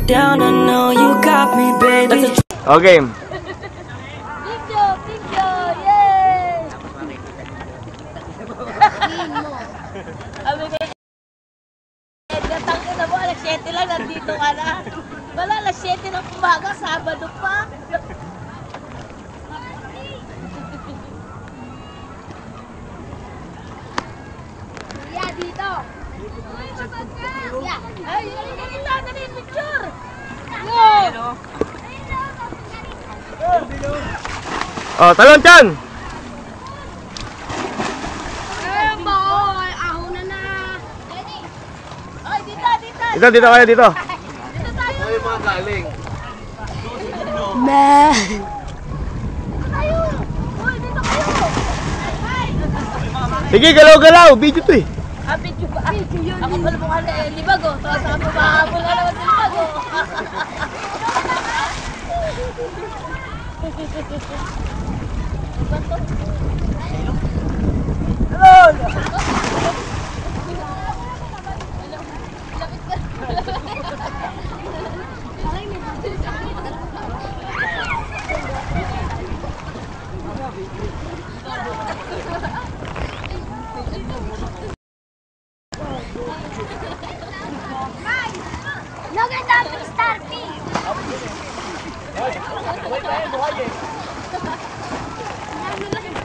down, I know you got me, baby. Okay. Video, yay! Sabi kay Edgar, tangin na mo, alas 7 lang, nandito ka na. Wala, alas 7 ng umaga, Sabado pa. Yeah, dito. Yeah. Ay, dali, picture. No. Oh, talon dyan! Ayun ba, ahon na. Ay, dito. Dito kayo, dito. Dito tayo. Ay, mga galing. Dito tayo. Uy, dito kayo. Ay. Sige, galaw-galaw. Video to eh. Video ba? Ako pala mukha na libag oh. Tapos ako mahabol na naman sa libag oh. Look at that starfish!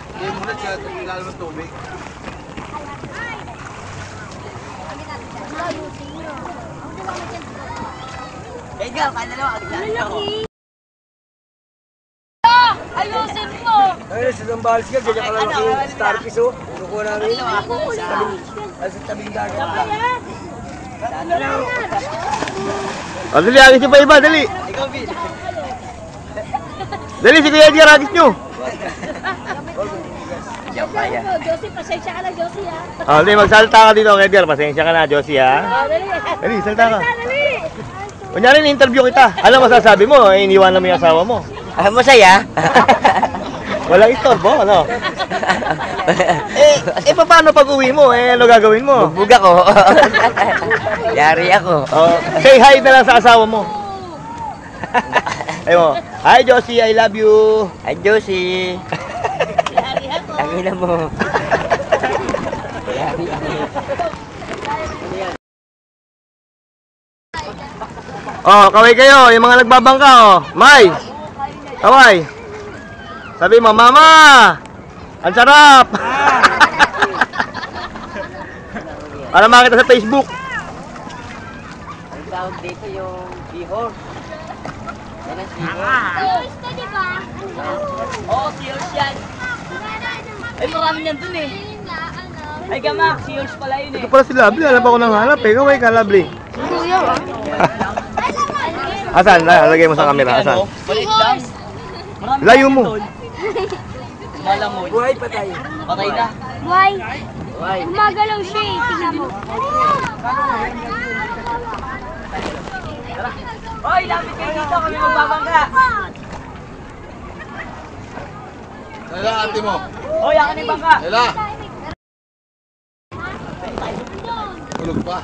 Hindi mo na siya ilalim ng tubig. Edgar, kaya na Ayusin mo! ayun, sa Zambales ka, ganyan ka lang yung starfish oh. Kukuha namin. Sa tabing dagat. Oh, dali, agis nyo pa iba, dali. Ikaw, Bill. Dali, si Kuya Edgar, agis nyo. Josie, pasensya ka na, Josie ha. Oh, dali, magsalta ka dito, Kuya Edgar. Pasensya ka na, Josie, ha? Dali. Dali, salta ka. Dali! Kunyari, na-interview kita. Ano masasabi mo? Iniwan mo yung asawa mo. Masaya. Walang istorbo, ano? Paano pag uwi mo? Ano gagawin mo? Bugbog ako. Yari ako. Oh, say hi na lang sa asawa mo. Ayun mo. Hi, Josie, I love you. Ay, Josie. Yari ako. Ang ina mo. Yari ako. Oh, kaway kayo, yung mga nagbabangka, oh. May! Kaway! Sabi mo, Mama! Ang sarap! Para makita sa Facebook. Ang tawag dito yung seahorse. Yan ang seahorse. Ayos na, di ba? Oo, seahorse yan. Ay, marami yan dun eh. Ay, gamak, seahorse pala yun eh. Ito pala si Lovely, alam ako nang hanap eh. Kaway ka, Lovely. Asan? Lagay mo sa camera, asan? Balik lang. Layo mo. Malamoy. Buhay pa tayo. Patay na. Why? Buhay. Gumagalaw siya eh, tingnan mo. Hoy, lapit kayo dito, kami magbabangga. Ela, ate mo. Hoy, akin yung bangka. Ela. Tulog pa.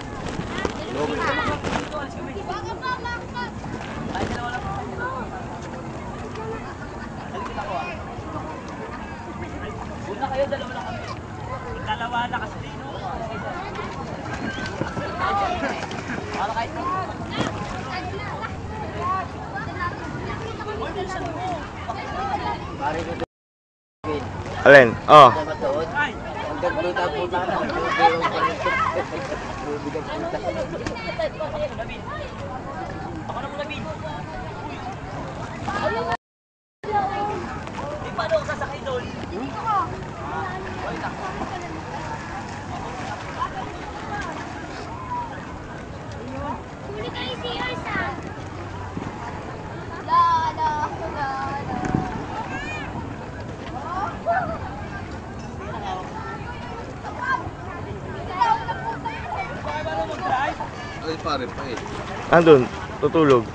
Una kayo, dalawa lang kami. Dalawa na kasi dito. Para kahit Alin? Oh. ang gagluta po na. Ako na muna, Bin. Di paano ako sasakay doon? Huli kayo si Elsa. Ay, pare pa eh. Andun, tutulog.